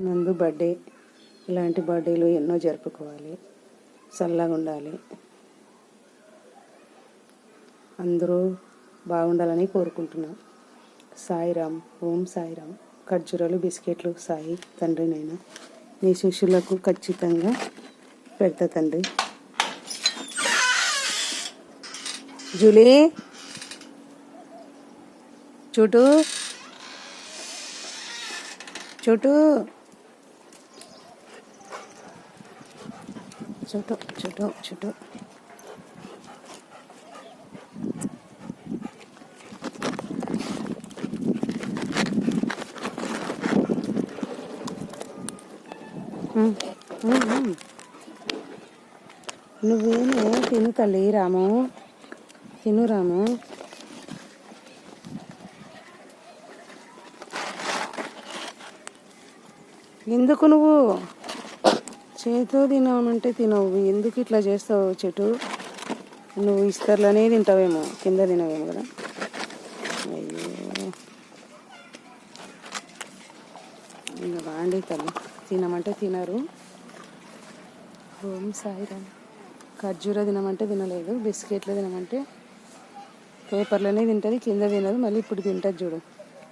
నందు బర్త్డే. ఇలాంటి బర్త్డేలు ఎన్నో జరుపుకోవాలి, చల్లగా ఉండాలి, అందరూ బాగుండాలని కోరుకుంటున్నాం. సాయిరామ్, ఓం సాయిరామ్. ఖర్జూరాలు, బిస్కెట్లు సాయి తండ్రి నేను నీ శిష్యులకు ఖచ్చితంగా పెడతా తండ్రి. జూలీ చూటు చూటు చూటు చూటు చూటు నువ్వేమో తిను తల్లి. రాము తిను. రాము ఎందుకు నువ్వు చేతితో తినమంటే తినవు, ఎందుకు ఇట్లా చేస్తావు చెట్టు? నువ్వు ఇస్తర్లనే తింటావేమో, కింద తినవేమో కదా. అయ్యో ఇంకా బాండి తల్లి, తినమంటే తినరు. ఓం సాయిరామ్. ఖర్జూర తినమంటే తినలేదు, బిస్కెట్లు తినమంటే పేపర్లోనే తింటుంది, కింద తినదు, మళ్ళీ ఇప్పుడు తింటుంది చూడు.